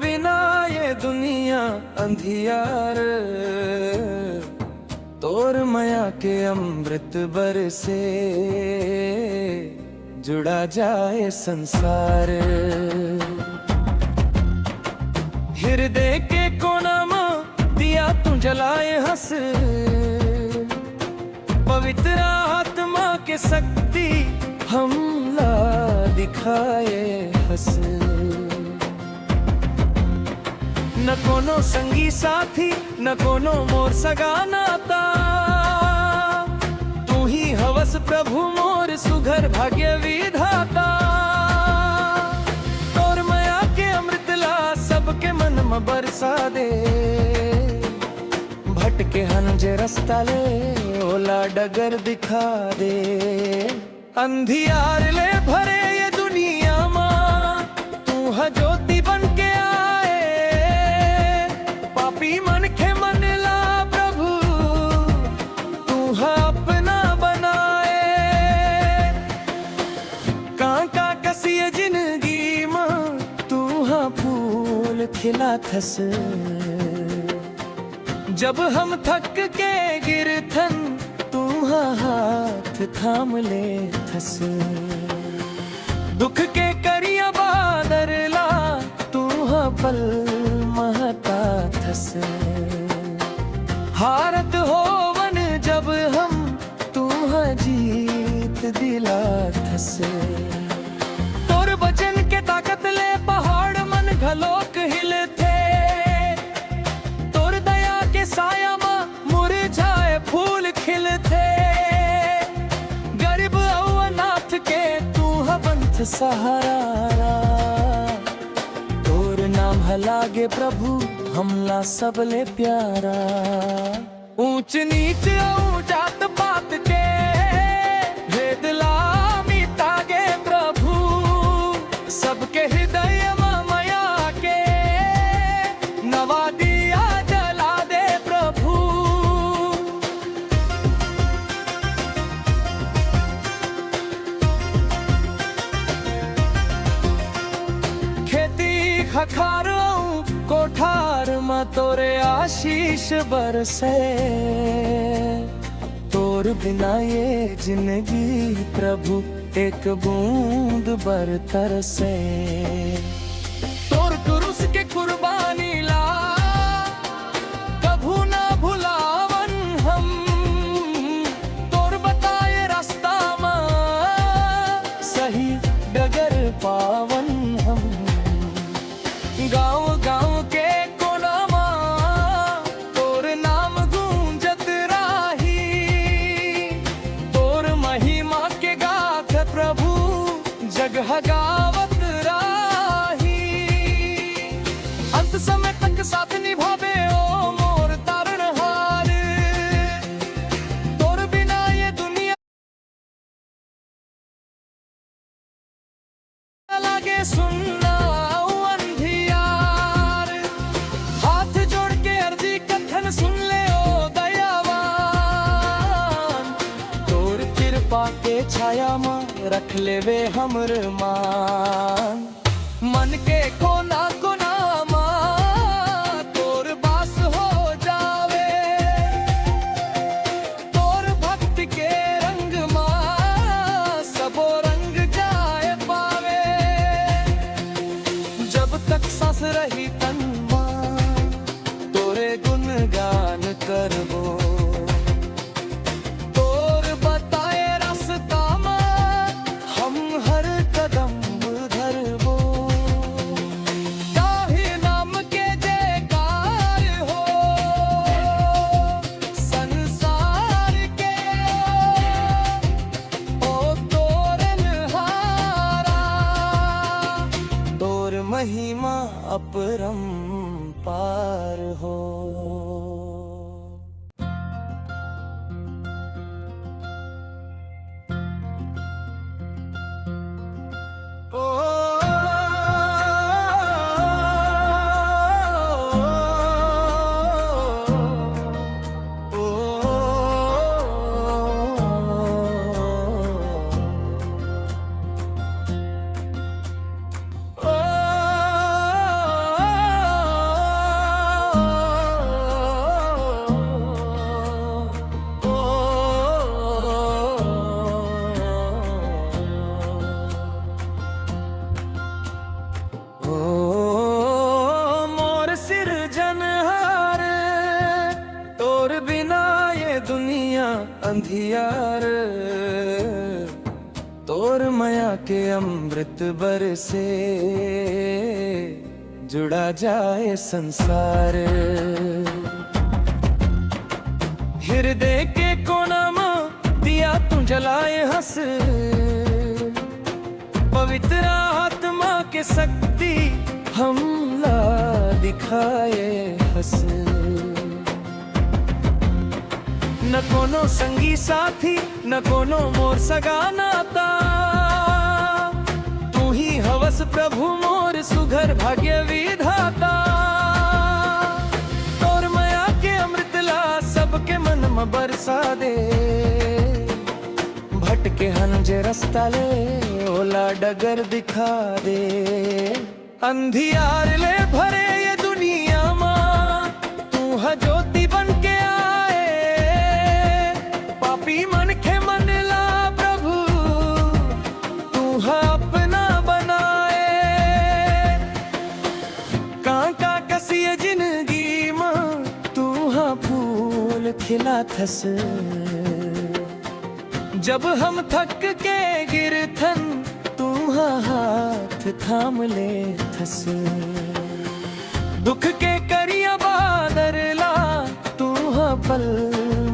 बिना ये दुनिया अंधियार, तोर माया के अमृत बरसे जुड़ा जाए संसार। हृदय के कोना में दिया तू जलाए हंस, पवित्र आत्मा के शक्ति हमला दिखाए हंस। न कोनो संगी साथी न कोनो मोर सगा नाता, तू ही हवस प्रभु मोर सुघर भाग्य विधाता। तोर माया के अमृत ला सबके मन में बरसा दे, भटके हन जे रास्ता ले ओला डगर दिखा दे। अंधियार ले भरे ये दुनिया मां तू है ज्योति बन के आए, पापी मन के मन ला प्रभु तू है अपना बनाए। कांका कसी जिंदगी मां तू है फूल खिला थस, जब हम थक के गिरथन तू हाथ थाम ले थस। दुख के करिया बादर ला तू पल महता थस। हारत होवन जब हम तू जीत दिला थस। तोर बचन के ताकत ले पहाड़ मन घलोक हिले थे, साया मां मुरझाए फूल खिलते। गरीब और अनाथ के तू है पंथ सहारा, तोर नाम है लागे प्रभु हमला सबले प्यारा। ऊंच नीच और जात पात के भेद ला मिटागे प्रभु, सबके हृदय में माया के नवा दिया जला दे प्रभु। खेती खखारो कोठार में तोरे आशीष बरसे, तोर बिना ये जिंदगी प्रभु एक बूंद बर तरसे। तोर क्रूस के कुर्बानी ला कभू ना भुलावन हम, तोर बताए रास्ता में सही डगर पावन हम। गांव गांव के कोना मां तोर नाम गूंजत राही, तोर महिमा के गाथ प्रभु जगह गावत राही। अंत समय तक साथ निभावे ओ मोर तारणहार, तोर बिना ये दुनिया लागे सुनना अंधियार। हाथ जोड़ के अर्जी कथन सुन ले ओ दयावान, तोर कृपा के छाया मां रख लेवे हमर मान। मन के कोना कोना मां तोर बास हो जावे, तोर भक्त के रंग मां सबो रंग जाए पावे। जब तक सांस रही तन मां तोरे गुणगान करबो, तोर बताए रास्ता मां हम हर कदम धरबो। ताहि नाम के जयकार हो संसार के, ओ तोरनहारा तोर महिमा अपरंपार हो। अंधियार तोर माया के अमृत बरसे जुड़ा जाए संसार। हृदय के कोना में दिया तू जलाए हंस, पवित्र आत्मा के शक्ति हमला दिखाए हंस। न कोनो संगी साथी न कोनो मोर सगा नाता, तू ही हवस प्रभु मोर सुघर भाग्य विधाता। तोर माया के अमृत ला सबके मन में बरसा दे, भटके हन जे रास्ता ले ओला डगर दिखा दे। अंधियार ले भरे ये दुनिया मां तू है ज्योति बन के आए, पापी मन के मन ला प्रभु तू है अपना बनाए। कांका कसिए जिंदगी मां तू है फूल खिला थस, जब हम थक के गिरथन तू हाथ थाम ले थस। दुख के करिया बादर ला तू पल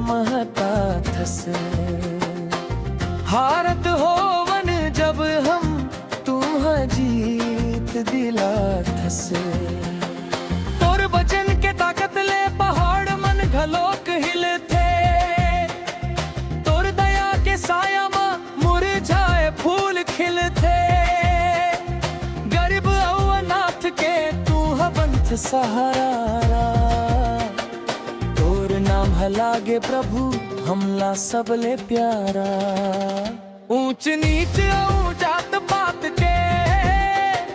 महता थस। हारत होवन जब हम तू जीत दिला थस। तोर बचन के ताकत ले पहाड़ मन घलोक हिले थे, साया मां मुरझाए फूल खिलते। गरीब अनाथ के तू हबंथ सहारा, तोर नाम हलागे प्रभु हमला सबले प्यारा। ऊंच नीच जात पात के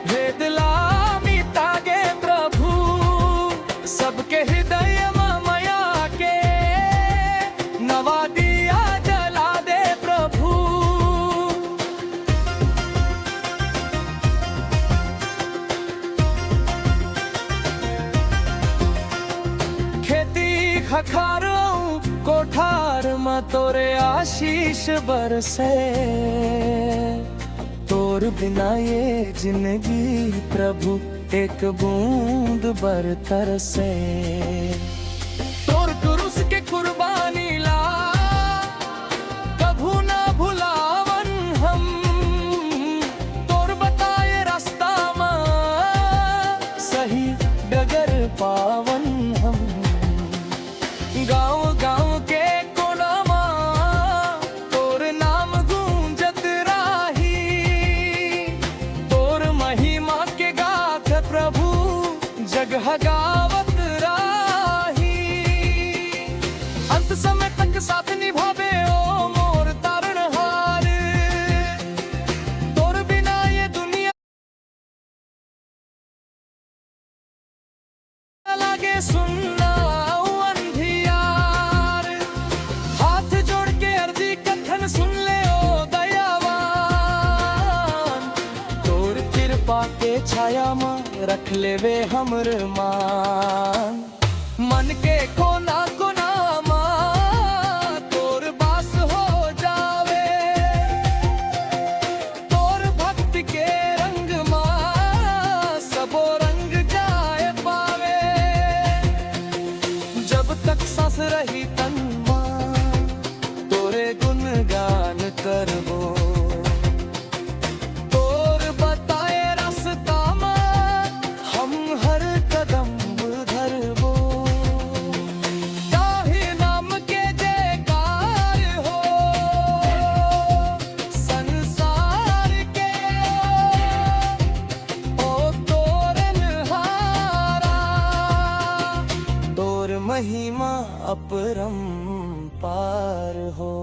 भेद ला मिटागे प्रभु, सबके हृदय माया के नवा दिया खखारों कोठार में तोरे आशीष बरसे। तोर बिना ये जिंदगी प्रभु एक बूंद बरतर से। तोर क्रूस के कुर्बानी ला कभू ना भुलावन हम, तोर बताए रास्ता में सही डगर पावन हम। गाँव गाँव के कोना मां तोर नाम गूंजत राही, तोर महिमा के गाथ प्रभु जगह गावत राही। अंत समय तक साथ निभावे ओ मोर तारणहार, तोर बिना ये दुनिया लागे सुनना सुन ले ओ दयावान। तोर कृपा के छाया में रख ले वे हमर मान। मन के कोना कोना मां तोर बास हो जावे, तोर भक्त के रंग मां सबो रंग जाए पावे। जब तक सांस रही तन गुणगान करबो, तोर बताए रास्ता में हम हर कदम धरबो। ताहि नाम के जयकार हो संसार के, ओ तोरन हारा तोर महिमा अपरम पार हो।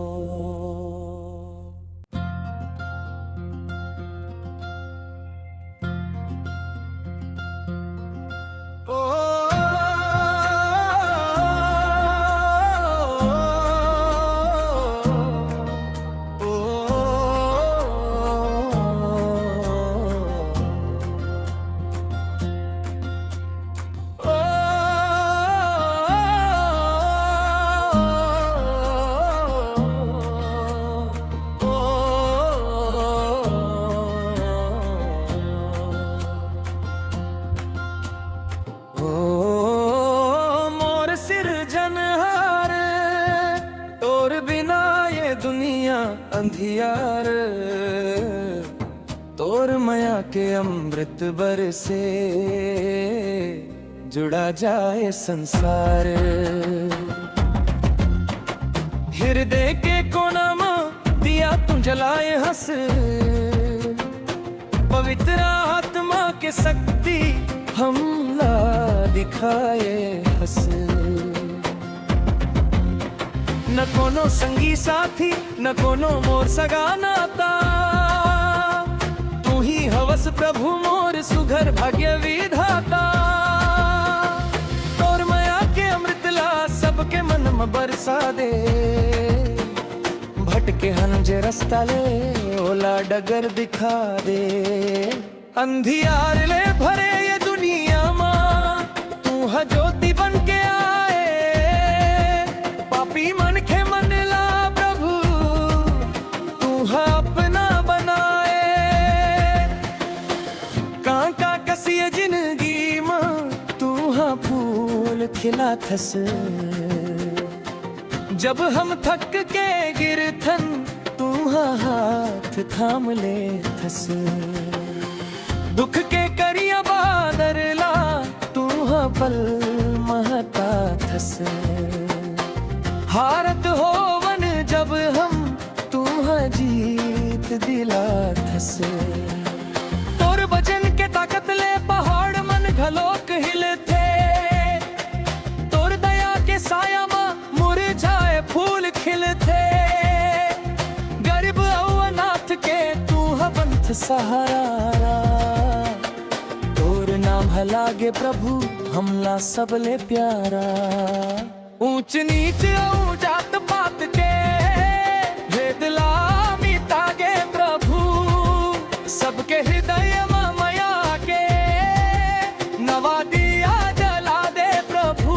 अंधियार तोर माया के अमृत बरसे जुड़ा जाए संसार। हृदय के कोना में दिया तू जलाए हंस, पवित्र आत्मा के शक्ति हमला दिखाए हंस। न कोनो संगी साथी न कोनो मोर सगा नाता, तू ही हवस प्रभु मोर सुघर भाग्य विधाता। तोर माया के अमृत ला सबके मन में बरसा दे, भटके हन जे रास्ता ले ओला डगर दिखा दे। अंधियार ले भरे ये दुनिया मां तू है ज्योति बन के आए, पापी मन के मन ला प्रभु तू है अपना बनाए। कांका कसी जिंदगी मां तू है फूल खिला थस, जब हम थक के गिरथन तू हाथ थाम ले थस। दुख के करिया बादर ला तू पल महता थस। हारत होवन जब हम तू जीत दिला थस। तोर वचन के ताकत ले पहाड़ मन घलोक हिलथे, तोर दया के साया मा मुरझाए फूल खिलथे। गरीब और अनाथ के तू पंथ सहारा, तोर नाम है लागे प्रभु हमला सबले प्यारा। ऊंच नीच और जात पात के भेद ला मिटागे प्रभु, सबके हृदय में माया के नवा दिया जला दे प्रभु।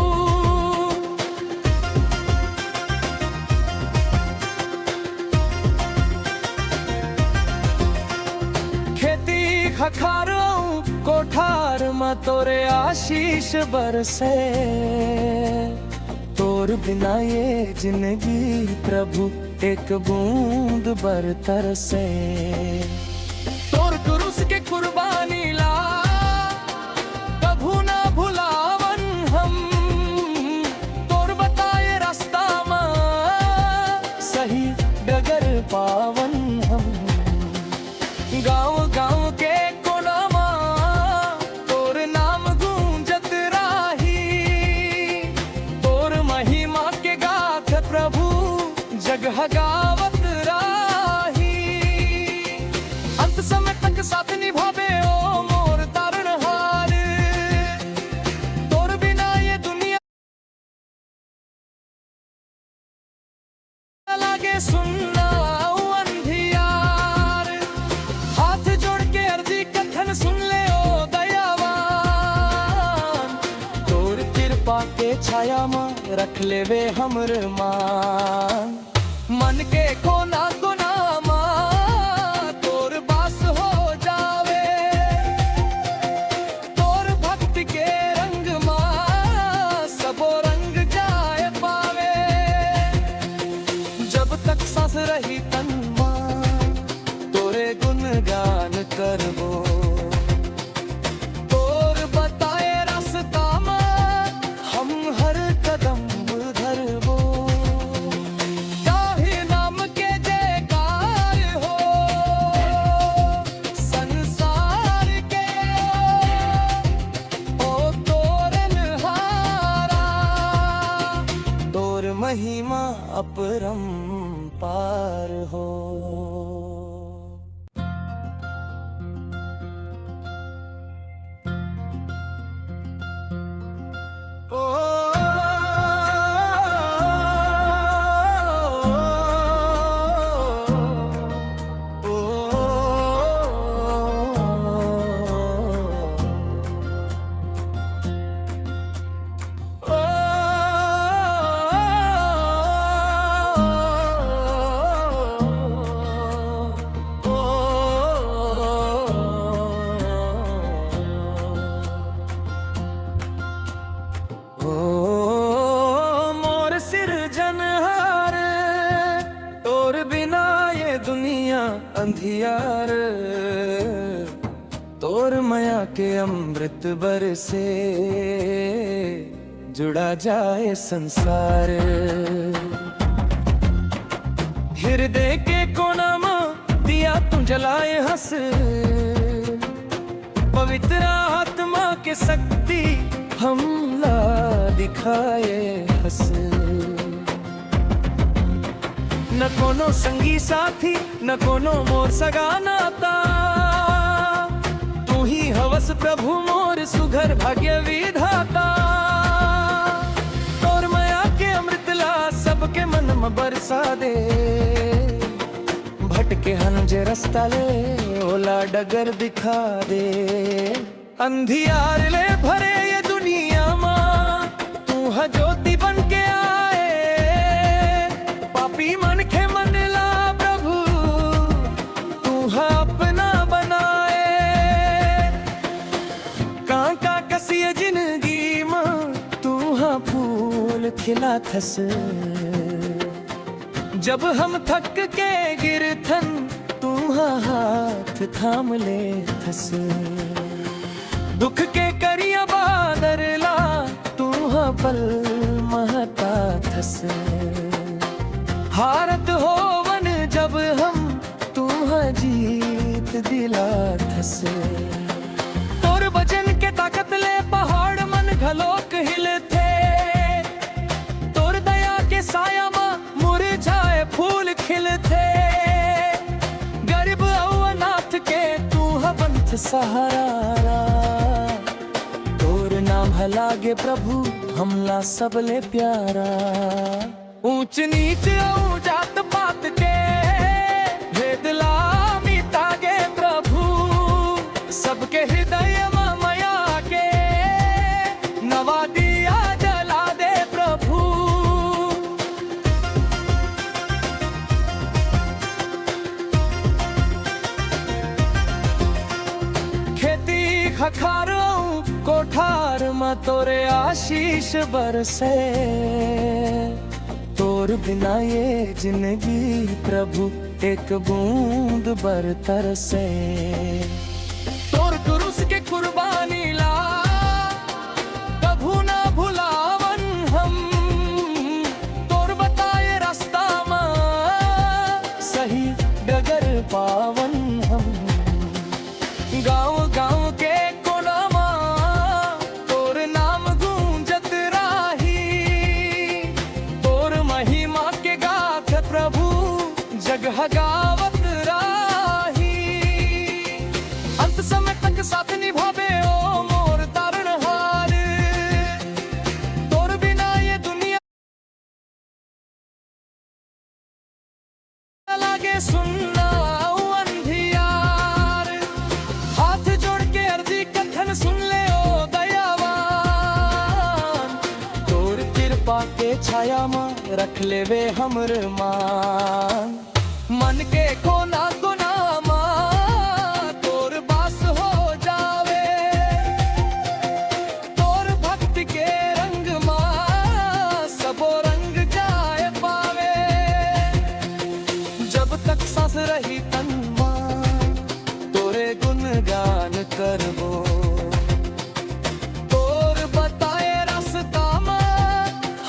खेती खखारों कोठार में तोरे आशीष बरसे, तोर बिना ये जिंदगी प्रभु एक बूंद बरतर से। तोर क्रूस के कुर्बानी ला कभू ना भुलावन हम, तोर बताए रास्ता में सही डगर पावन हम। गाँव गाँव के कोना मां तोर नाम गूंजत राही, तोर महिमा के गाथ प्रभु जगह गावत राही। अंत समय तक साथ निभावे ओ मोर तारणहार, तोर बिना ये दुनिया लागे सुनना अंधियार। हाथ जोड़ के अर्जी कथन सुन ले ओ दयावान, तोर कृपा के छाया में रख ले वे हमर मान। मन के कोना कोना मां तोर बास हो जावे, तोर भक्ति के रंग मां सबो रंग जाए पावे। जब तक सांस रही तन मां तोरे गुणगान करबो, तोर बताए रास्ता में हम हर कदम धरबो। ताहि नाम के जयकार हो संसार के, ओ तोरन हारा तोर महिमा अपरंपार हो। अंधियार तोर माया के अमृत बरसे जुड़ा जाए संसार। हृदय के कोना में दिया तू जलाए हंस, पवित्र आत्मा के शक्ति हमला दिखाए हंस। न कोनो संगी साथी न कोनो मोर सगा नाता, तू ही हवस प्रभु मोर सुघर भाग्य विधाता। तोर माया के अमृत ला सबके मन में बरसा दे, भटके हन जे रास्ता ले ओला डगर दिखा दे। अंधियार ले भरे ये दुनिया मां तू है ज्योति बन के आए, पापी मन के मन ला प्रभु तू है अपना बनाए। कांका कसिए जिंदगी मां तू है फूल खिला थस, जब हम थक के गिरथन तू हाथ थाम ले थस। दुख के करिया बादर ला तू पल महता थस। हारत होवन जब हम तू जीत दिला थस। तोर वचन के ताकत ले पहाड़ मन घलोक हिलथे, तोर दया के साया मा मुरझाए फूल खिलथे। गरीब और अनाथ के तू पंथ सहारा, तोर नाम है लागे प्रभु हमला सबले प्यारा। ऊंच नीच और जात पात के भेद ला मिटागे प्रभु, सबके हृदय में माया के नवा दिया जला दे प्रभु। खेती खखारों कोठार में तोरे आशीष बरसे, तोर बिना ये जिंदगी प्रभु एक बूंद बरतर से। तोर क्रूस के कुर्बानी ला कभू ना भुलावन हम, तोर बताए रास्ता में सही डगर पावन हम। गाँव गाँव के कोना मां तोर नाम गूंजत राही, तोर महिमा के गाथ प्रभु जगह गावत राही। अंत समय तक साथ निभावे ओ मोर तारणहार, तोर बिना ये दुनिया लागे सुनना अंधियार। हाथ जोड़ के अर्जी कथन सुन ले ओ दयावान, तोर कृपा के छाया मां रख ले वे हमर मान। मन के कोना कोना मां तोर बास हो जावे, तोर भक्त के रंग मां सबो रंग जाए पावे। जब तक सांस रही तन मां तोरे गुणगान करबो, तोर बताए रास्ता में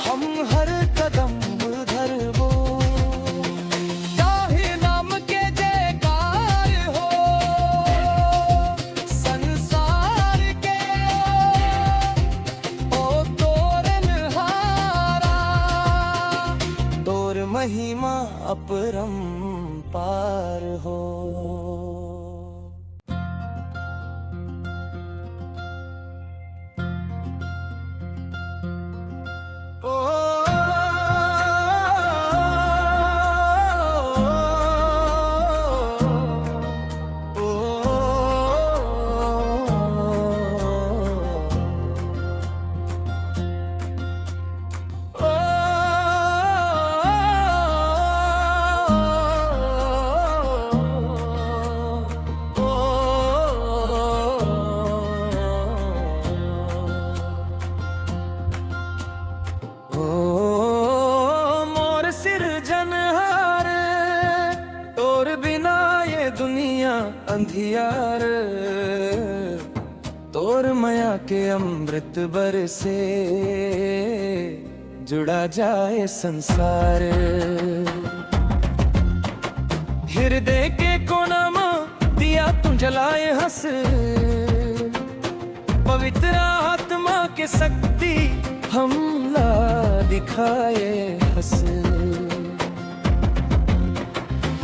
हम हर कदम धरबो। ताहि नाम के जयकार हो संसार के, ओ तोरनहारा तोर महिमा अपरंपार हो। अंधियार तोर माया के अमृत बरसे जुड़ा जाए संसार। हृदय के कोना में दिया तू जलाए हंस, पवित्र आत्मा के शक्ति हमला दिखाए हंस।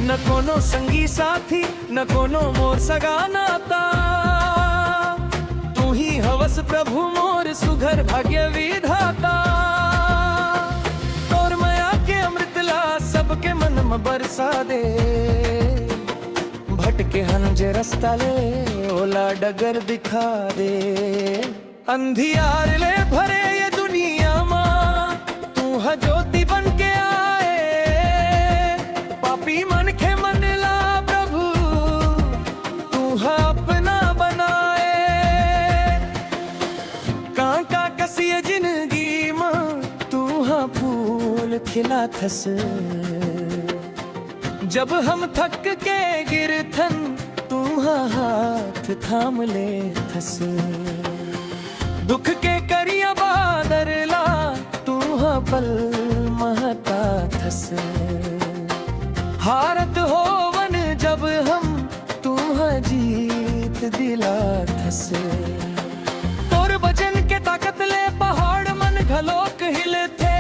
न कोनो संगी साथी न कोनो मोर सगा नाता, तू ही हवस प्रभु मोर सुघर भाग्य विधाता। तोर माया के अमृत ला सबके मन में बरसा दे, भटके हंजे रास्ता ले ओला डगर दिखा दे। अंधियार ले भरे ये दुनिया मां तू है ज्योति बन के आए, पापी मन के मन ला प्रभु तू है अपना बनाए। कांटा कसिए जिंदगी मां तू है फूल खिला थस, जब हम थक के गिरथन तू हाथ थाम ले थस। दुख के करिया बादर ला तू पल महता थस। हारत होवन जब हम तू जीत दिला थस। तोर वचन के ताकत ले पहाड़ मन घलोक हिलते,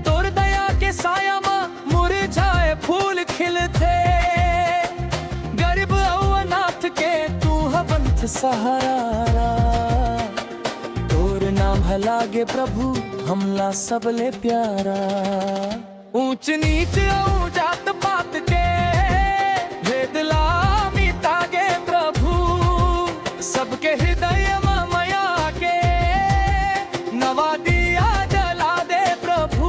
तोर दया के साया मा मुरझाए फूल खिलते। गरीब और अनाथ के तू पंथ सहारा, तोर नाम है लागे प्रभु हमला सबले प्यारा। ऊंच नीच और जात पात के भेद ला मिटागे प्रभु, सबके हृदय में माया के नवा दिया जला दे प्रभु।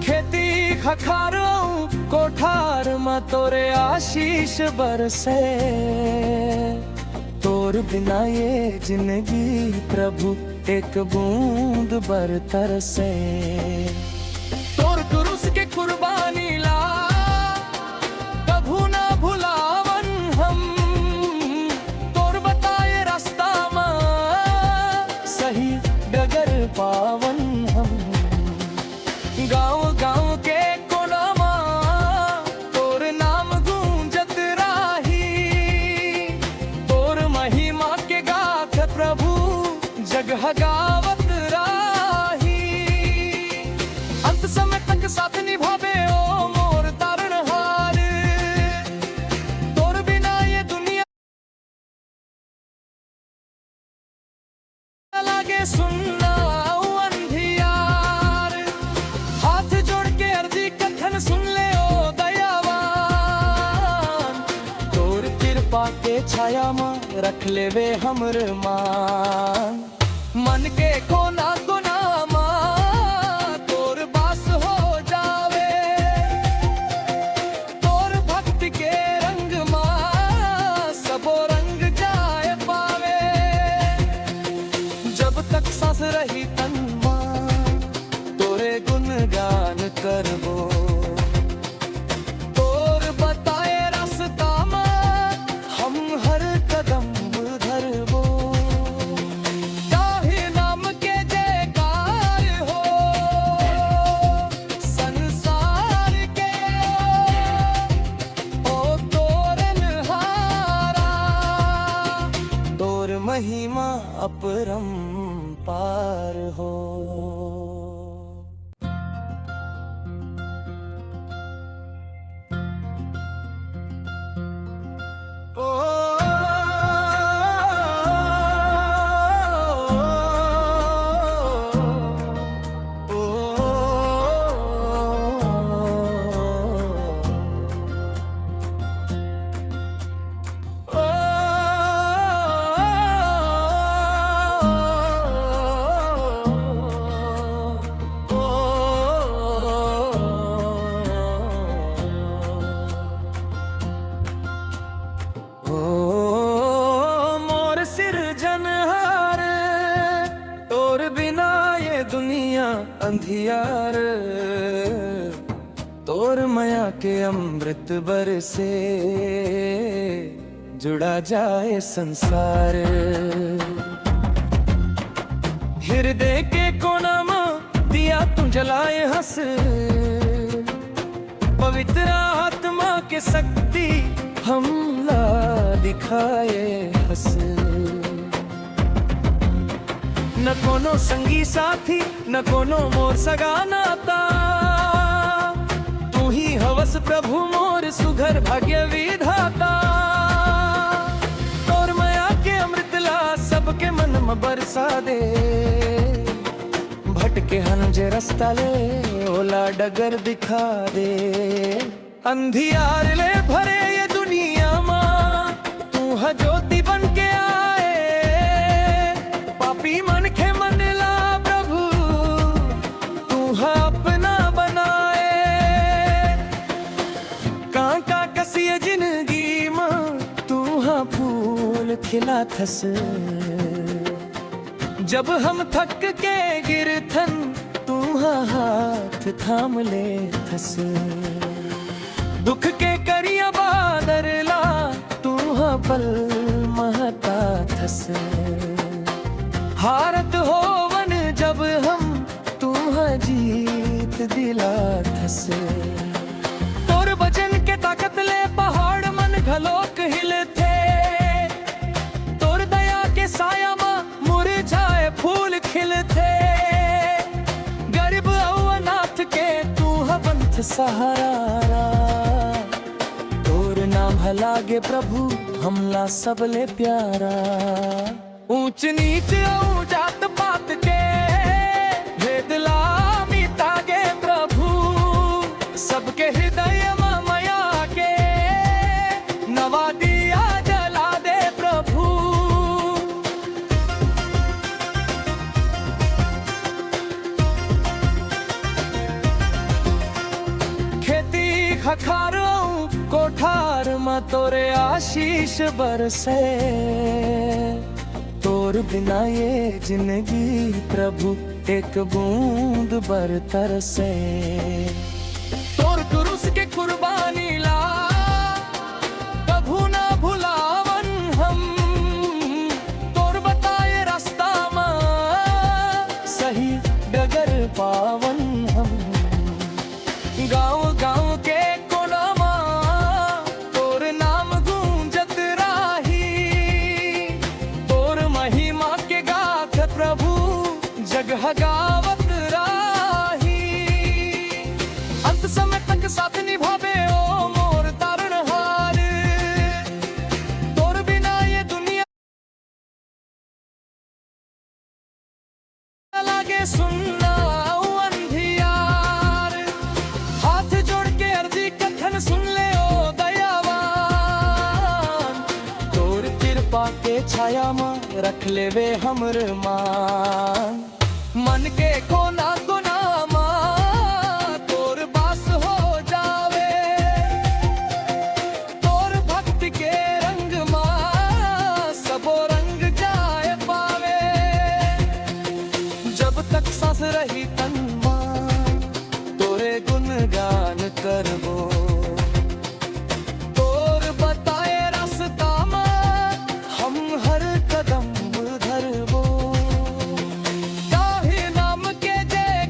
खेती खखारो कोठार में तोरे आशीष बरसे, तोर बिना ये जिंदगी प्रभु एक बूंद बरतर से। तोर क्रूस के कुर्बानी ला कभू ना भुलावन हम, तोर बताए रास्ता में सही डगर पावन हम। गाँव गाँव के कोना मां तोर नाम गूंजत राही, तोर महिमा के गाथ प्रभु जगह गावत राही। अंत समय तक साथ निभावे ओ मोर तारणहार, तोर बिना ये दुनिया लागे सुनना अंधियार। हाथ जोड़ के अर्जी कथन सुन ले ओ दयावान, तोर कृपा के छाया मां रख ले वे हमर मान। मन के कोना कोना मां तोर बास हो जावे, तोर भक्ति के रंग मां सबो रंग जाए पावे। जब तक सांस रही तन मां तोरे गुणगान करबो, तोर बताए रास्ता में हम हर कदम धरबो। ताहि नाम के जयकार हो संसार के, ओ तोरन हारा तोर महिमा अपरंपार हो। अंधियार तोर माया के अमृत बरसे जुड़ा जाए संसार। हृदय के कोना में दिया तू जलाए हंस, पवित्र आत्मा के शक्ति हमला दिखाए हंस। न कोनो संगी साथी न कोनो मोर सगा नाता, तू ही हवस प्रभु मोर सुघर भाग्य विधाता। तोर माया के अमृत ला सबके मन में बरसा दे, भटके हंजे रास्ता ले ओला डगर दिखा दे। अंधियार ले भरे ये दुनिया मां तू है ज्योति बन के आए, पापी मन के मन ला प्रभु तू है अपना बनाए। कांटा कसिए जिंदगी मां तू है फूल खिला थस, जब हम थक के गिरथन तू हाथ थाम ले थस। दुख के करिया बादर ला तू पल महता थस। हारत होवन जब हम तू जीत दिला थस। तोर बचन के ताकत ले पहाड़ मन घलोक हिले थे, तोर दया के साया मा मुरझाए फूल खिलते। गरीब अनाथ के तू पंथ सहारा, तोर नाम है लागे प्रभु हमला सबले प्यारा। ऊंच नीच जात पात के भेद ला मिटागे प्रभु, सबके हृदय में माया के नवा दिया जला दे प्रभु। खेती खखारो कोठार में तोरे आशीष बरसे, तोर बिना ये जिंदगी प्रभु एक बूंद बरतर से। तोर क्रूस के कुर्बानी ला कभू ना भुलावन हम, तोर बताए रास्ता में सही डगर पावन हम। गाँव गाँव के कोना मां तोर नाम गूंजत राही, तोर महिमा के गाथ प्रभु जगह गावत राही। अंत समय तक साथ निभावे ओ मोर तारणहार, तोर बिना ये दुनिया लागे सुनना अंधियार। हाथ जोड़ के अर्जी कथन सुन ले ओ दयावान, तोर कृपा के छाया में रख ले वे हमर मान। मन के कोना कोना मां तोर बास हो जावे, तोर भक्ति के रंग मां सबो रंग जाए पावे। जब तक सांस रही तन मां तोरे गुणगान करबो, तोर बताए रास्ता में हम हर कदम धरबो। ताहि नाम के जय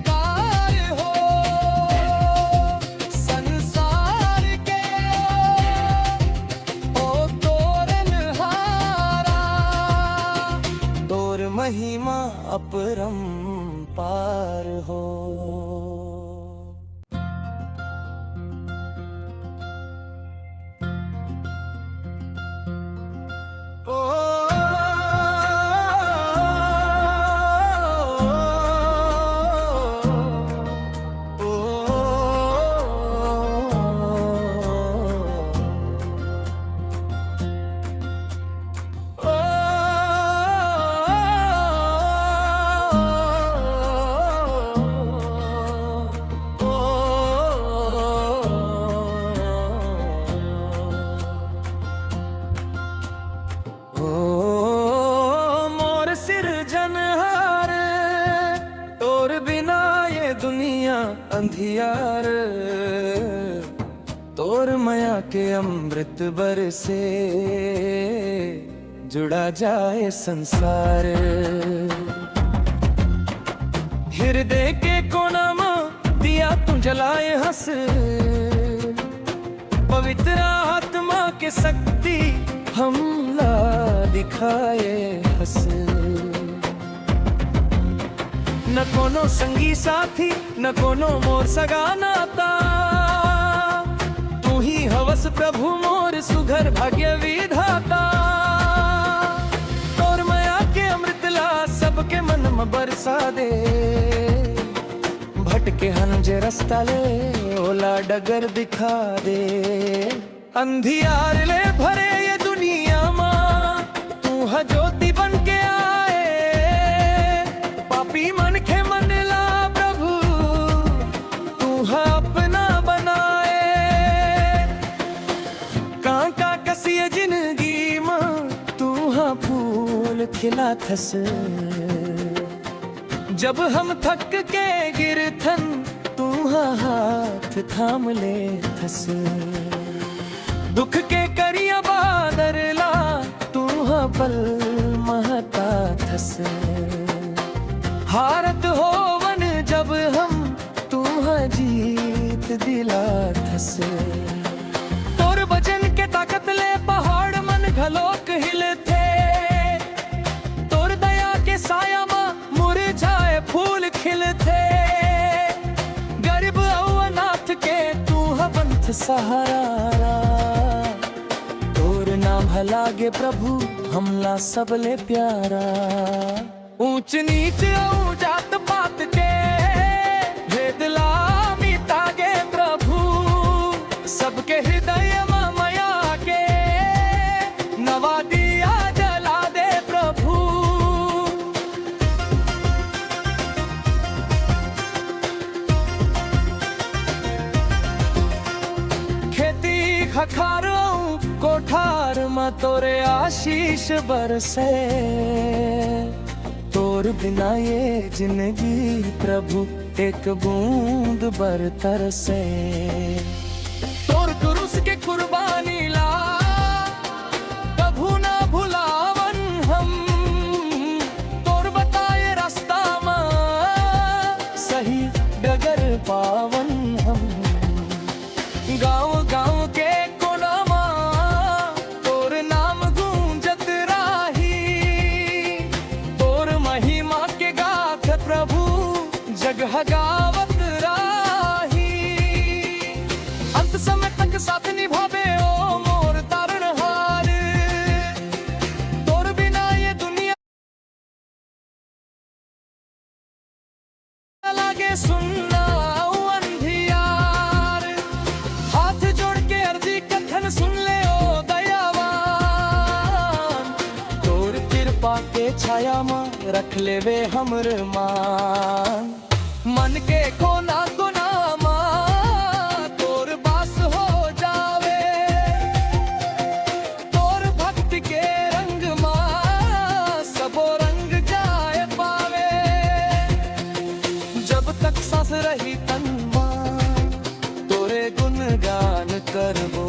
अंधियार तोर माया के अमृत बरसे जुड़ा जाए संसार। हृदय के कोना में दिया तू जलाए हंस, पवित्र आत्मा के शक्ति हमला दिखाए हंस। न कोनो संगी साथी न कोनो मोर सगा नाता, तू ही हवस प्रभु मोर सुघर भाग्य विधाता। तोर माया के अमृत ला सबके मन में बरसा दे, भटके हंजे रास्ता ले ओला डगर दिखा दे। अंधियार ले भरे ये दुनिया मां तू है ज्योति बन के आए, पापी मन के मन ला प्रभु तू है अपना बनाए। कांका कसी जिंदगी मां तू है फूल खिला थस, जब हम थक के गिरथन तू हाथ थाम ले थस। दुख के करिया बादर ला तू पल महता थस। हारत होवन जब हम तू जीत दिला थस। तोर वचन के ताकत ले पहाड़ मन घलोक हिले थे, तोर दया के साया मा मुरझाए फूल खिलते। गरीब अनाथ के तू पंथ सहारा, तोर नाम हलागे प्रभु हमला सबले प्यारा। ऊंच नीच जात पात के भेद ला मिटागे प्रभु, सबके हृदय में माया के नवा दिया जला दे प्रभु। खखारों कोठार में तोरे आशीष बरसे, तोर बिना ये जिंदगी प्रभु एक बूंद बरतर से। तोर क्रूस के कुर्बानी ला कभू ना भुलावन हम, तोर बताए रास्ता में सही डगर पावन हम। गाँव गाँव के कोना मां तोर नाम गूंजत राही, तोर महिमा के गाथ प्रभु जगह गावत राही। अंत समय तक साथ निभावे ओ मोर तारणहार, तोर बिना ये दुनिया लागे सुनना सुन ले ओ दयावान। तोर कृपा के छाया में रख ले वे हमर मान, मन के कोना कोना मां तोर बास हो जावे। तोर भक्ति के रंग मां सबो रंग जाए पावे। जब तक सांस रही तन मां तोरे गुणगान करबो,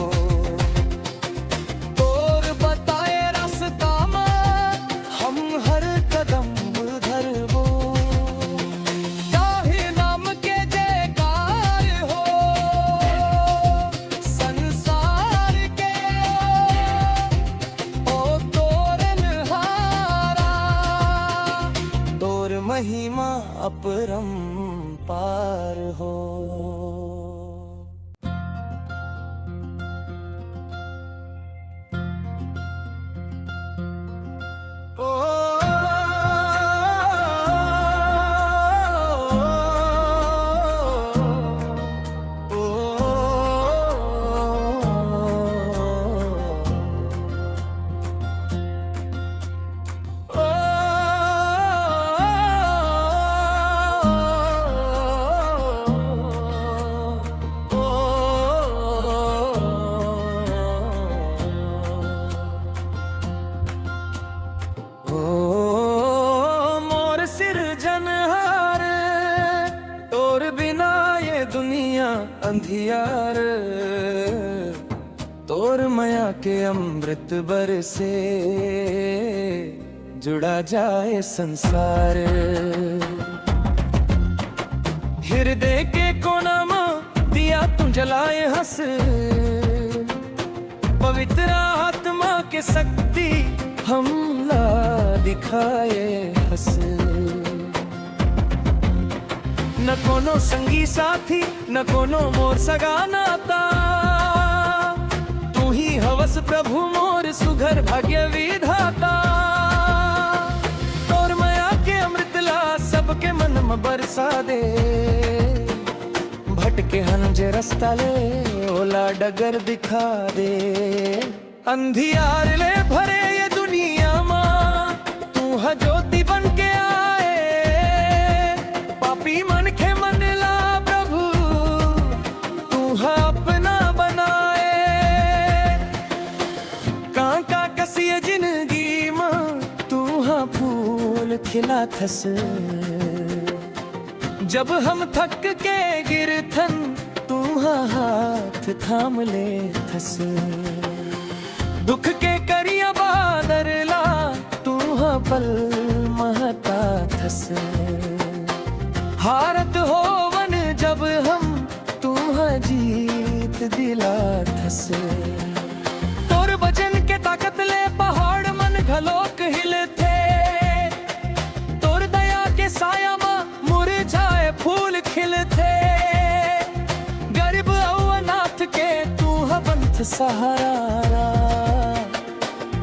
महिमा अपरंपार हो। के अमृत बरसे, जुड़ा जाए संसार। हृदय के कोना में दिया तुम जलाए हंस, पवित्र आत्मा के शक्ति हमला दिखाए हंस। न कोनो संगी साथी, न कोनो मोर सगा नाता, तू ही हवस प्रभु मोर सुघर भाग्य विधाता। तोर माया के अमृत ला सबके मन में बरसा दे, भटके हन जे रास्ता ले ओला डगर दिखा दे। अंधियार ले भरे ये दुनिया मां, तू है ज्योति बन के आए, पापी मन के मन ला प्रभु तू है अपना बनाए। कांका कसिए जिंदगी मां, तू है फूल खिला थस, जब हम थक के गिरथन तू हाथ थाम ले थस। दुख के करिया बादर ला, तू पल महता थस। हारत होवन जब हम, तू जीत दिला थस। तोर वचन के ताकत ले पहाड़ मन घलोक हिलथे, तोर दया के साया मा मुरझाए फूल खिलथे। गरीब और अनाथ के तू पंथ सहारा,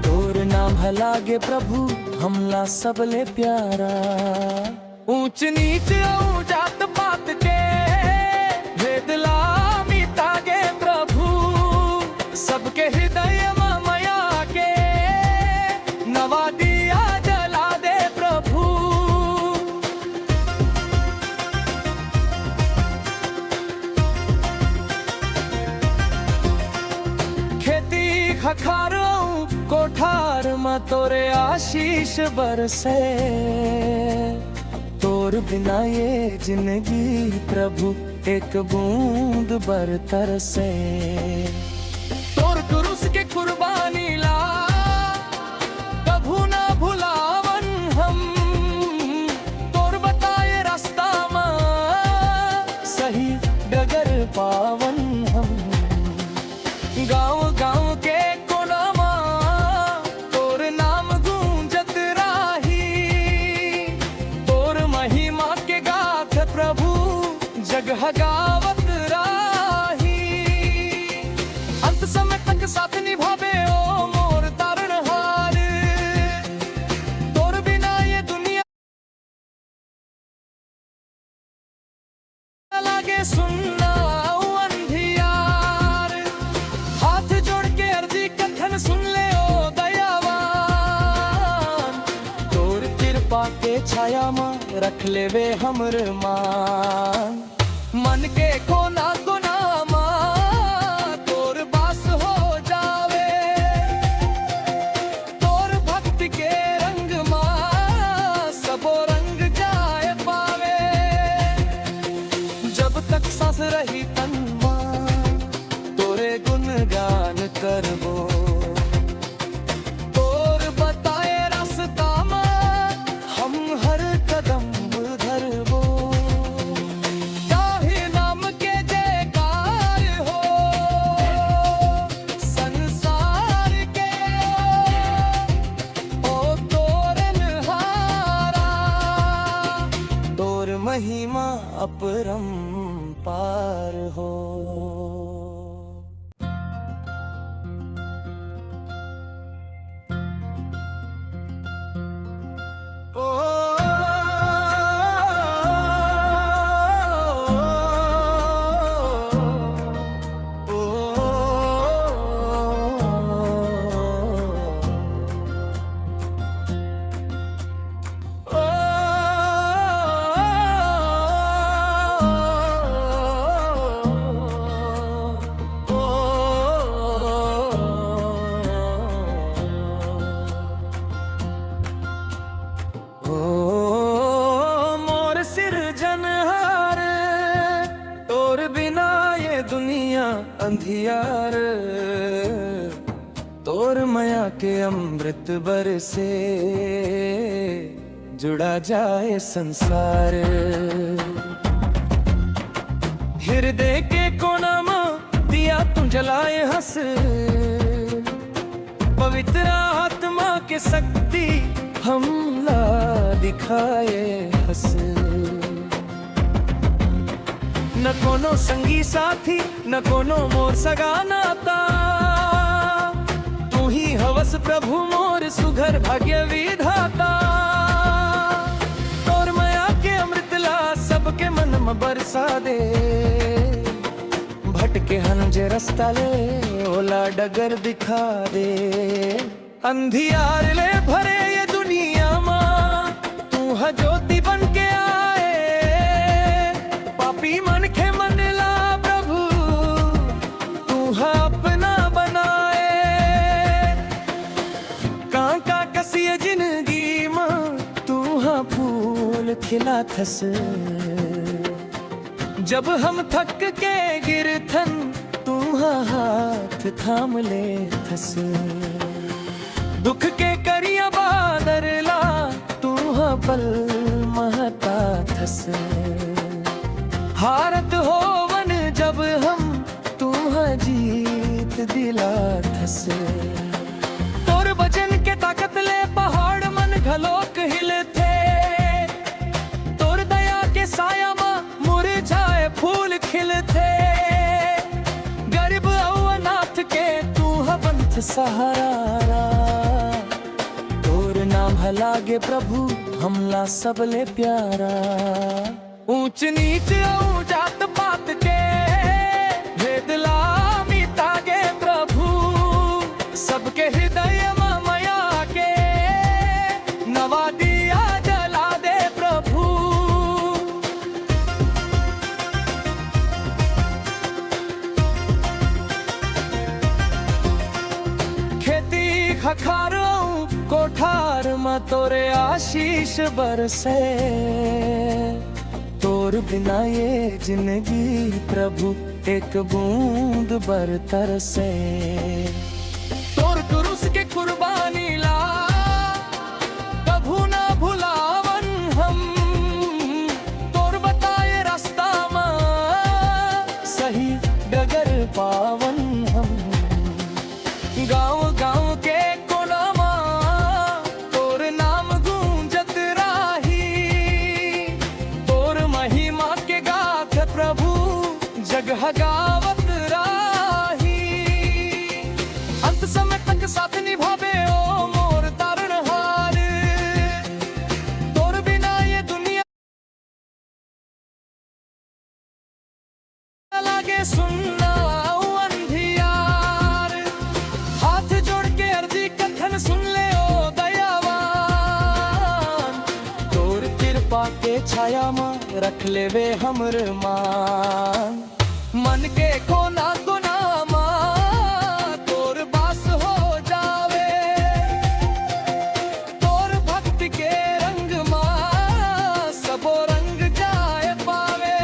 तोर नाम है लागे प्रभु हमला सबले प्यारा। ऊंच नीच और जात पात के भेद ला मिटागे प्रभु, सबके हृदय में माया के नवा दिया जला दे प्रभु। खेती खखारों कोठार में तोरे आशीष बरसे, तोर बिना ये जिंदगी प्रभु एक बूंद बरतर से। तोर क्रूस के कुर्बानी ला कभू ना भुलावन हम, तोर बताए रास्ता में सही डगर पावन हम। गाँव गाँव के कोना मां, तोर नाम गूंजत राही, तोर महिमा के गाथ प्रभु जगह गावत राही। अंत समय तक साथ निभावे ओ मोर तारणहार, तोर बिना ये दुनिया लागे सुनना अंधियार। हाथ जोड़ के अर्जी कथन सुन ले ओ दयावान, तोर कृपा के छाया मां रख ले वे हमर मान। मन के कोना कोना मां तोर बास हो जावे, तोर भक्ति के रंग मां सबो रंग जाए पावे। जब तक सांस रही तन मां, तोरे गुणगान करबो, तोर बताए रास्ता में हम हर कदम धरबो। ताहि नाम के जयकार हो संसार के, ओ तोरन हारा, तोर महिमा अपरंपार हो। अंधियार मया के अमृत बरसे, जुड़ा जाए संसार। हृदय के कोना में दिया तुम जलाए हंस, पवित्र आत्मा के शक्ति हमला दिखाए हंस। न कोनो संगी साथी, न कोनो मोर सगा नाता, तू ही हवस प्रभु मोर सुघर भाग्य विधाता। तोर मया के अमृतला सबके मन में बरसा दे, भटके हन जे रास्ता ले ओला डगर दिखा दे। अंधियार ले भरे ये दुनिया मां, तू है ज्योति बन के आए, पापी मन के मन ला प्रभु तू है अपना बनाए। कांका कसिए जिंदगी मां, तू है फूल खिला थस, जब हम थक के गिरथन तू हाथ थाम ले थस। दुख के करिया बादर ला, तू पल महता थस। हारत होवन जब हम, तू जीत दिला थस। तोर बचन के ताकत ले पहाड़ मन घलोक हिले थे, तोर दया के साया मा मुरझाए फूल खिलते। गरीब अनाथ के तू पंथ सहारा, तोर नाम हलागे प्रभु हमला सबले प्यारा। ऊंच नीच जात पात के भेद ला मिटागे प्रभु, सबके हृदय मया के नवा दिया जला दे प्रभु। खेती खखारो कोठार में तोरे आशीष बरसे, तोर बिना ये जिंदगी प्रभु एक बूंद बरतर से। तोर क्रूस के कुर्बानी ला कभू ना भुलावन हम, तोर बताए रास्ता में सही डगर पावन हम। गाँव गाँव के कोना मां, तोर नाम गूंजत राही, तोर महिमा के गाथ प्रभु जगह गावत राही। अंत समय तक साथ निभावे ओ मोर तारणहार, तोर बिना ये दुनिया लागे सुनना अंधियार। हाथ जोड़ के अर्जी कथन सुन ले ओ दयावान, तोर कृपा के छाया मां रख ले वे हमर मान। मन के कोना कोना मां तोर बास हो जावे, तोर भक्ति के रंग मां सबो रंग जाए पावे।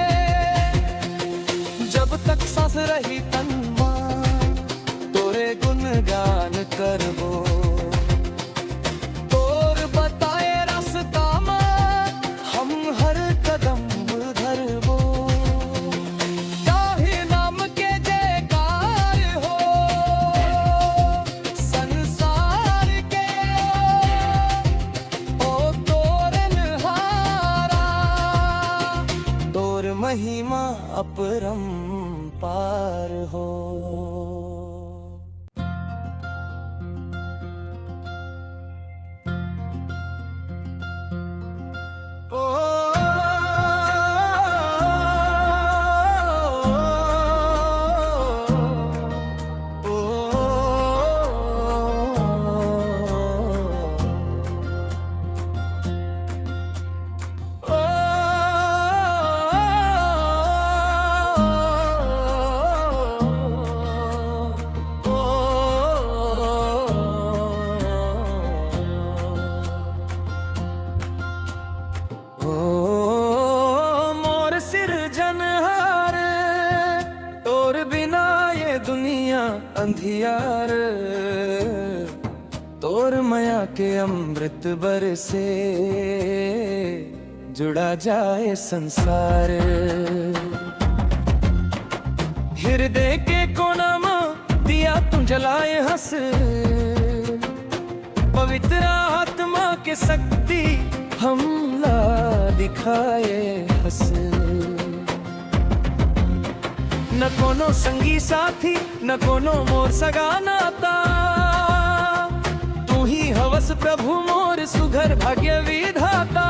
जब तक सांस रही तन मां, तोरे गुणगान करबो, तोर बताए रास्ता मां हम हर कदम धरबो। ताहि नाम के जय अंधियार तोर माया के अमृत बरसे जुड़ा जाए संसार। हृदय के कोना में दिया तुम जलाए हंस, पवित्र आत्मा के शक्ति हमला दिखाए हंस। न कोनो संगी साथी न कोनो मोर सगा नाता, तू ही हवस प्रभु मोर सुघर भाग्य विधाता।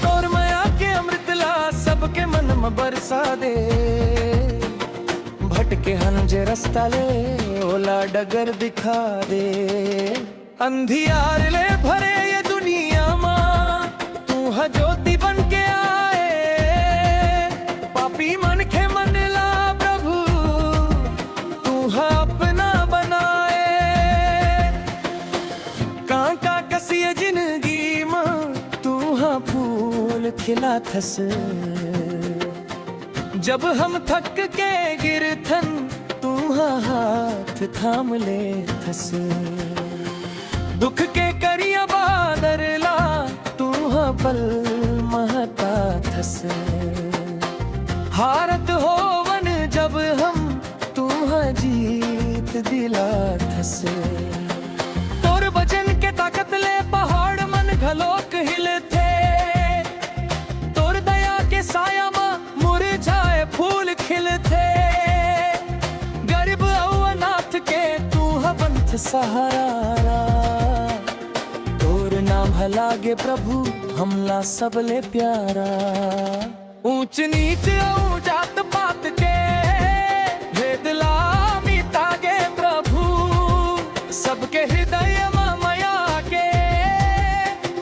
तोर माया के अमृत ला सबके मन में बरसा दे, भटके हनुजे रास्ता ले ओला डगर दिखा दे। अंधियार ले भरे ये दुनिया मां तू है ज्योति बन के आए, पापी मन के मन ला प्रभु तू है अपना बनाए। कांका कसिए जिंदगी मां तू है फूल खिला थस, जब हम थक के गिरथन तू हाथ थाम ले थस। दुख के करिया बादर ला तू पल महता थस। हारत होवन जब हम तू जीत दिला थस। तोर बचन के ताकत ले पहाड़ मन घलोक हिले थे, तोर दया के साया मुरझाए फूल खिलते। गरीब अनाथ के तू पंथ सहारा, तोर नाम है लागे प्रभु हमला सबले प्यारा। ऊंच नीच जात पात के भेद ला मिटागे प्रभु, सबके हृदय माया के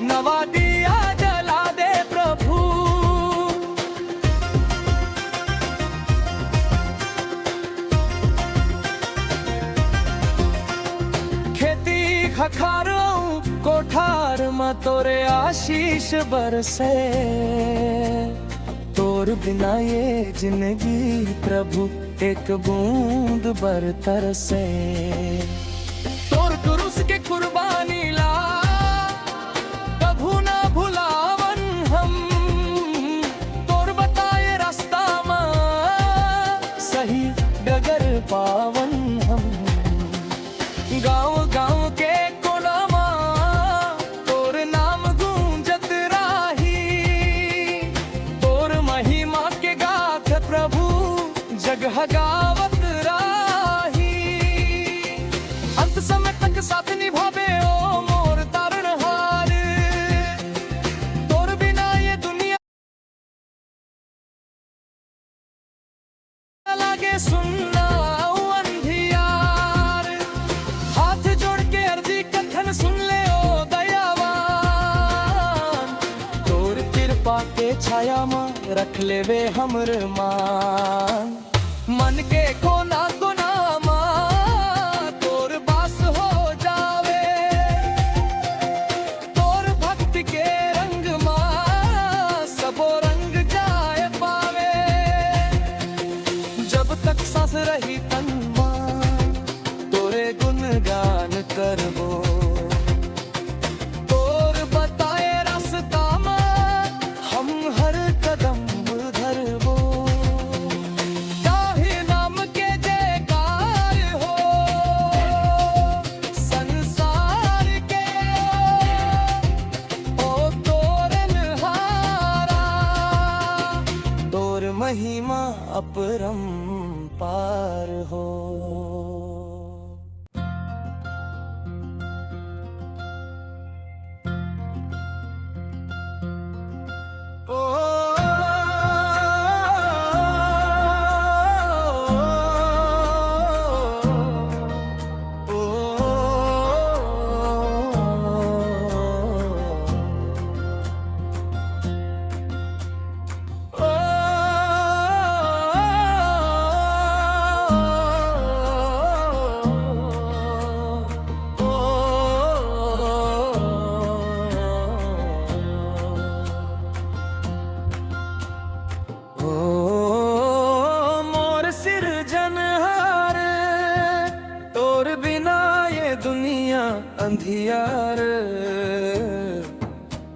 नवा दिया जला दे प्रभु। खखारों कोठार में तोरे आशीष बरसे, तोर बिना ये जिंदगी प्रभु एक बूंद बरतर से। तोर क्रूस के कुर्बानी ला कभू ना भुलावन हम, तोर बताए रास्ता में सही डगर पावन हम। गाँव गाँव के कोनामा तोर नाम गूंजत राही, तोर महिमा के गाथ प्रभु जगह गावत राही। अंत समय तक साथ निभावे ओ मोर तारनहार, तोर बिना ये दुनिया लागे सुनना सुन ले ओ दयावान। तोर कृपा के छाया में रख ले वे हमर मान, मन के कोना कोना मां तोर बास हो जावे। तोर भक्ति के रंग मां सबो रंग जाए पावे। जब तक सांस रही तन मां तोरे गुणगान करबो, हर कदम धरबो। ताहि नाम के अंधियार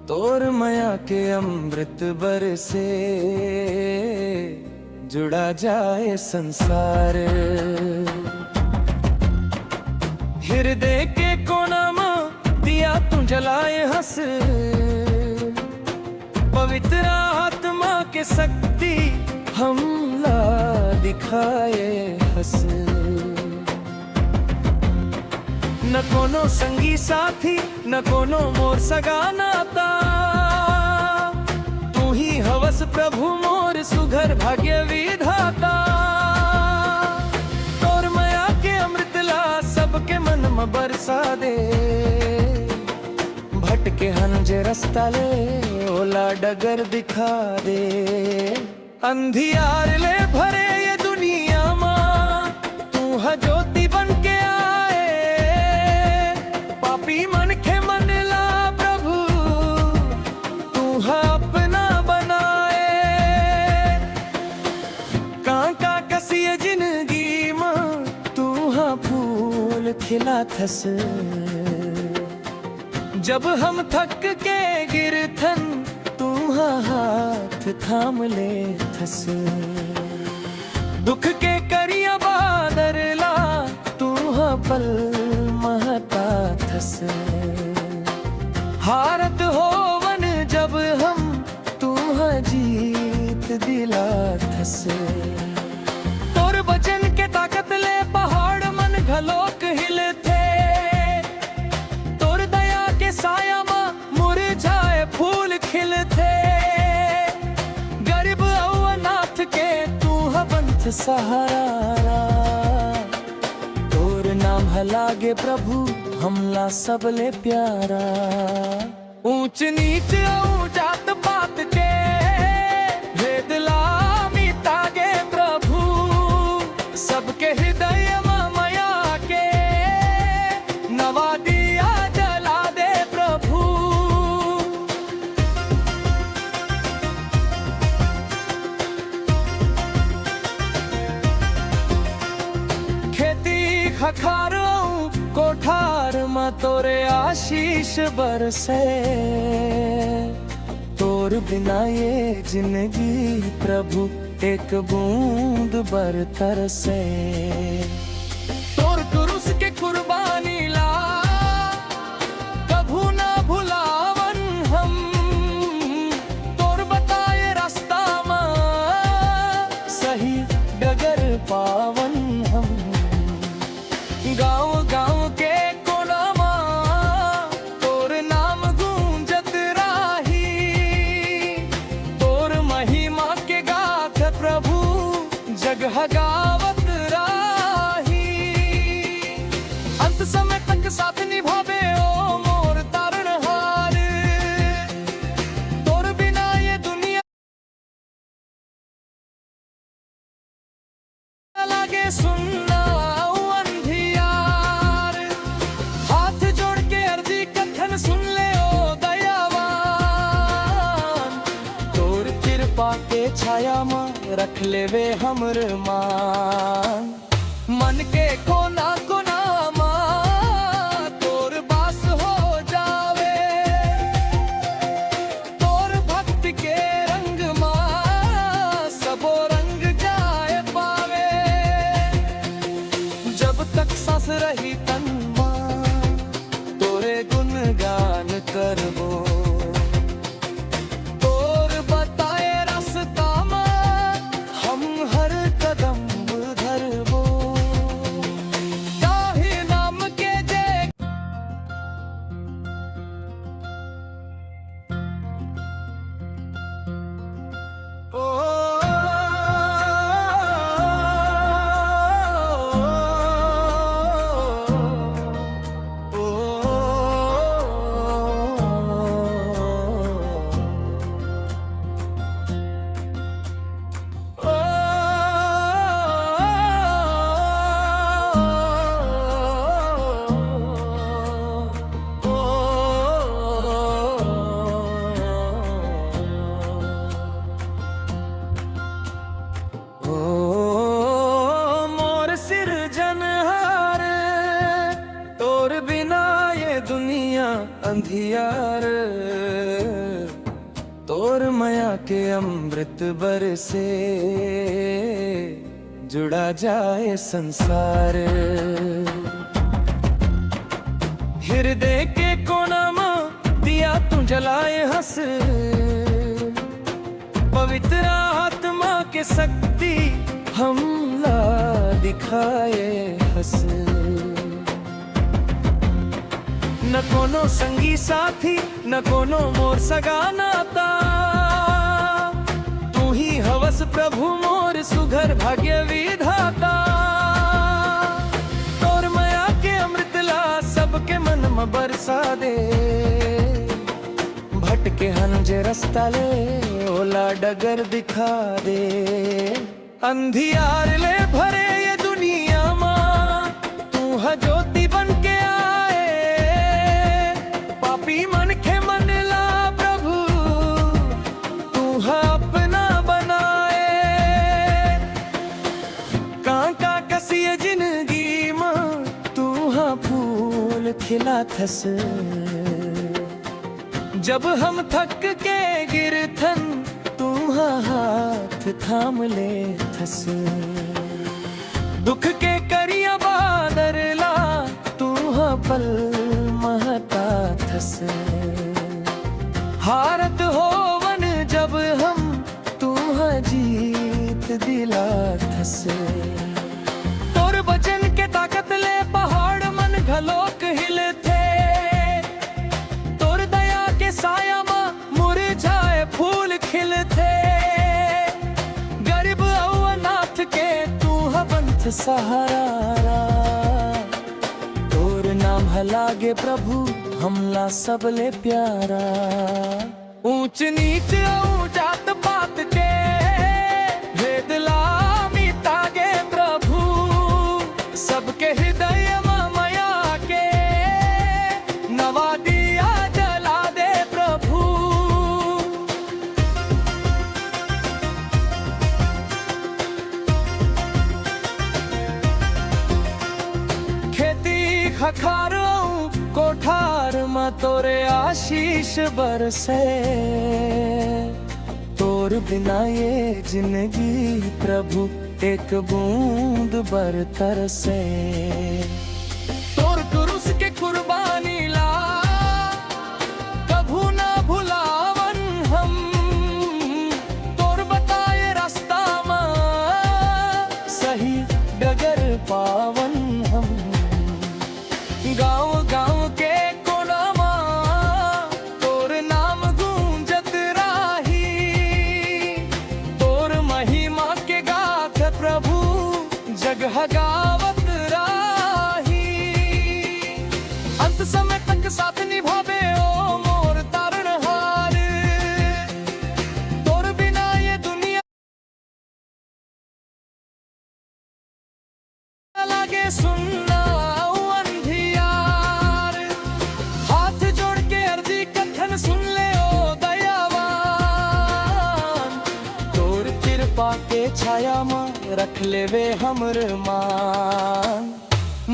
तोर माया के अमृत बरसे जुड़ा जाए संसार। हृदय के कोना में दिया तू जलाए हंस, पवित्र आत्मा के शक्ति हमला दिखाए हंस। न कोनो संगी साथी न कोनो मोर सगा नाता, तू ही हवस प्रभु मोर सुघर भाग्य विधाता। तोर माया के अमृतला सबके मन में बरसा दे, भटके हन जे रास्ता ले ओला डगर दिखा दे। अंधियार ले भरे ये दुनिया मां तू है ज्योति बन के आए, पापी मन के मन ला प्रभु तू है अपना बनाए। कांका कसी जिंदगी मां तू है फूल खिला थस, जब हम थक के गिरथन तू हाथ थाम ले थस। दुख के करिया बादर ला तू पल महता थस। हारत होवन जब हम तू जीत दिला थस। तोर बचन के ताकत ले पहाड़ मन घलोक हिले थे, साया मा मुरझाए फूल खिलते। गरीब और अनाथ के तू हबंथ सहारा, तोर नाम हलागे प्रभु हमला सबले प्यारा। ऊंच नीच और जात पात के भेद ला मिटागे प्रभु, सबके हृदय में माया के नवा दिया खखारो कोठार में तोरे आशीष बरसे। तोर बिना ये जिंदगी प्रभु एक बूंद बरतर से। तोर क्रूस के कुर्बानी ला कभू ना भुलावन हम, तोर बताए रास्ता में सही डगर पावन हम। गाँव गाँव के कोना मां तोर नाम गूंजत राही, तोर महिमा के गाथ प्रभु जगह गावत राही। अंत समय तक साथ निभावे ओ मोर तारणहार, तोर बिना ये दुनिया लागे सुनना। सुन ले ओ दयावान, तोर कृपा के छाया में रख ले वे हमर मान। मन के कोना कोना मां तोर बास हो जावे, तोर भक्त के रंग मां सबो रंग जाए पावे। जब तक सांस रही तन गुणगान करबो, तोर बताए रास्ता में हम हर कदम धरबो। ताहि नाम के जय ओ अंधियार तोर माया के अमृत बरसे जुड़ा जाए संसार। हृदय के कोना में दिया तू जलाए हंस, पवित्र आत्मा के शक्ति हमला दिखाए हंस। न कोनो संगी साथी न कोनो मोर सगा नाता, तू ही हवस प्रभु मोर सुघर भाग्य विधाता। तोर माया के अमृतला सबके मन में बरसा दे, भटके हन जे रास्ता ले ओला डगर दिखा दे। अंधियार ले भरे ये दुनिया मां तू है ज्योति बन के आए, पापी मन के मन ला प्रभु तू है अपना बनाए। कांका कसी जिंदगी मां तू है फूल खिला थस, जब हम थक के गिरथन तू हाथ थाम ले थस। दुख के करिया बादर ला तू पल महता थस। हारत होवन जब हम तू जीत दिला थस। तोर बचन के ताकत ले पहाड़ मन घलोक हिले थे, साया मां मुरझाए फूल खिलते। गरीब और अनाथ के तू हबंथ सहारा, तोर नाम हलागे प्रभु हमला सबले प्यारा। ऊंच नीच और जात पात के भेद ला मिटागे प्रभु, सबके हृदय में माया के नवा दिया खखारो कोठार में तोरे आशीष बरसे। तोर बिना ये जिंदगी प्रभु एक बूंद बरतर से। तोर क्रूस के कुर्बानी ला कभू ना भुलावन हम, तोर बताए रास्ता में सही डगर पावन हम। गाँव गाँव के कोना मां तोर नाम गूंजत राही, तोर महिमा के गाथ प्रभु जगह गावत राही। अंत समय तक साथ निभावे ओ मोर तारणहार, तोर बिना ये दुनिया लागे सुनना। सुन ले ओ दयावान, तोर कृपा के छाया में रख ले वे हमर मान।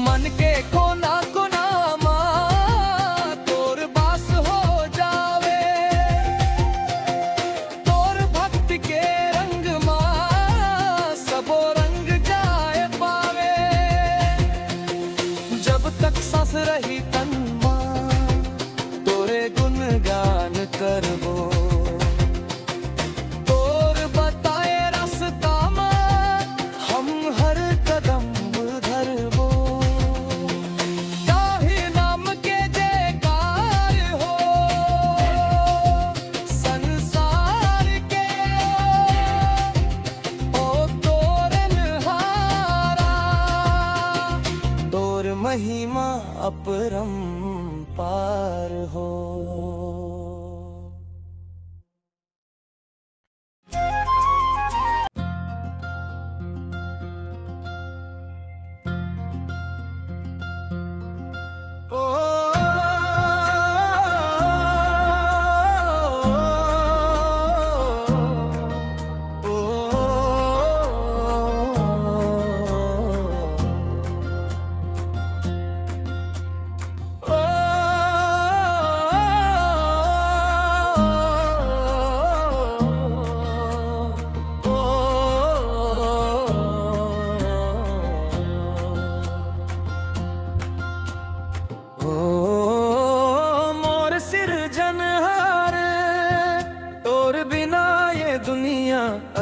मन के कोना कोना मां तोर बास हो जावे, तोर भक्त के रंग मां सबो रंग जाए पावे। जब तक सांस रही तन गुणगान करबो, तोर बताए रास्ता में हम हर कदम धरबो। ताहि नाम के जयकार हो संसार के, ओ तोरन हारा तोर महिमा अपरम पार हो।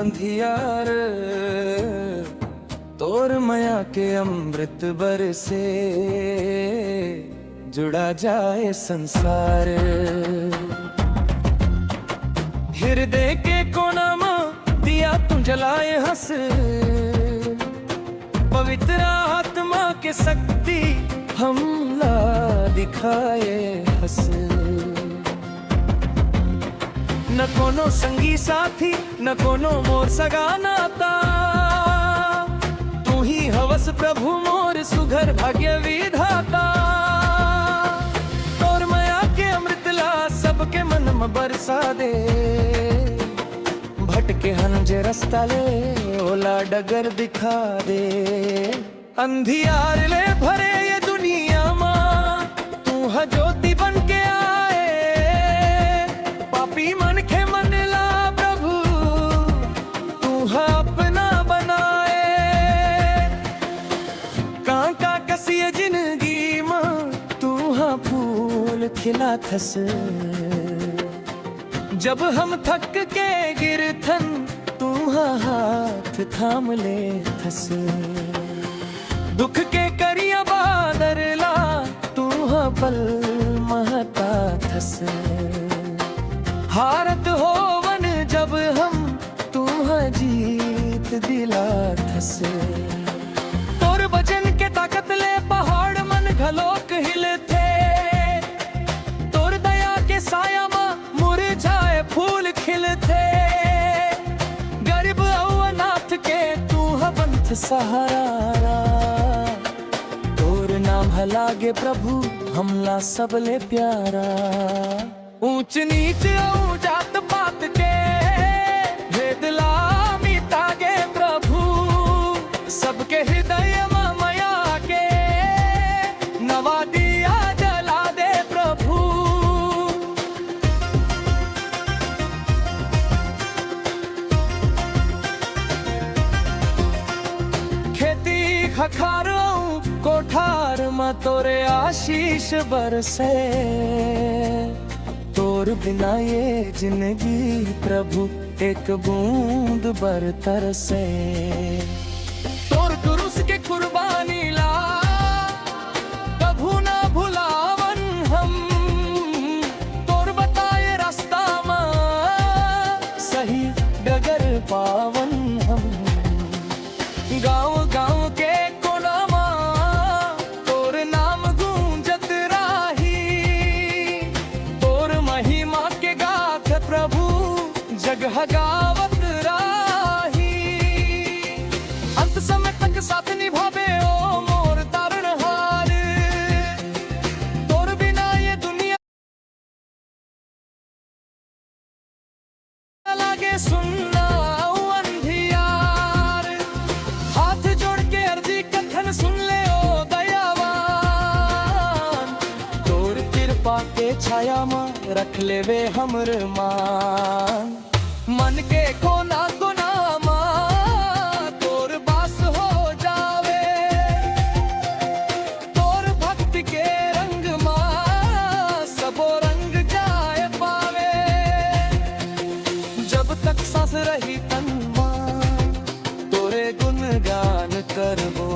अंधियार तोर माया के अमृत बरसे जुड़ा जाए संसार। हृदय के कोना में दिया तू जलाए हंस, पवित्र आत्मा के शक्ति हमला दिखाए हंस। न कोनो संगी साथी न कोनो मोर सगा नाता, तू ही हवस प्रभु मोर सुघर भाग्य विधाता। तोर माया के अमृत ला सबके मन में बरसा दे, भटके हन जे रास्ता ले ओला डगर दिखा दे। अंधियार ले भरे ये दुनिया मां तू है ज्योति बन के आए, पापी मन के मन ला प्रभु तू है अपना बनाए। कांका कसी जिंदगी मां तू है फूल खिला थस, जब हम थक के गिरथन तू हाथ थाम ले थस। दुख के करिया बादर ला तू पल महता थस। हारत होवन जब हम तू जीत दिला थस। तोर बचन के ताकत ले पहाड़ मन घलोक हिले थे, तोर दया के साया मुरझाए फूल खिलते। गरीब अनाथ के तू पंथ सहारा, तोर नाम है लागे प्रभु हमला सबले प्यारा। ऊंच नीच जात पात के भेद ला मिटागे प्रभु, सबके हृदय माया के नवा दिया जला दे प्रभु। खखारों कोठार में तोरे आशीष बरसे, तोर बिना ये जिंदगी प्रभु एक बूंद बरतर से। तोर क्रूस के कुर्बानी ला कभू ना भुलावन हम, तोर बताए रास्ता में सही डगर पावन हम। गाँव गाँव के कोनामा तोर नाम गूंजत राही, तोर महिमा के गाथ प्रभु जगह गावत राही। अंत समय तक साथ निभावे ओ मोर तारणहार, तोर बिना ये दुनिया लागे सुनना सुन ले ओ दयावान। तोर कृपा के छाया में रख ले वे हमर मान, मन के कोना कोना मां तोर बास हो जावे। तोर भक्ति के रंग मां सबो रंग जाए पावे। जब तक सांस रही तन मां तोरे गुणगान करबो।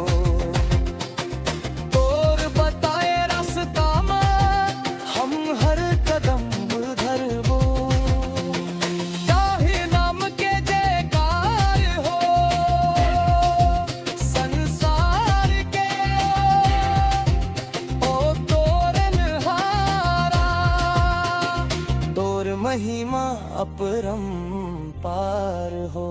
महिमा अपरंपार हो।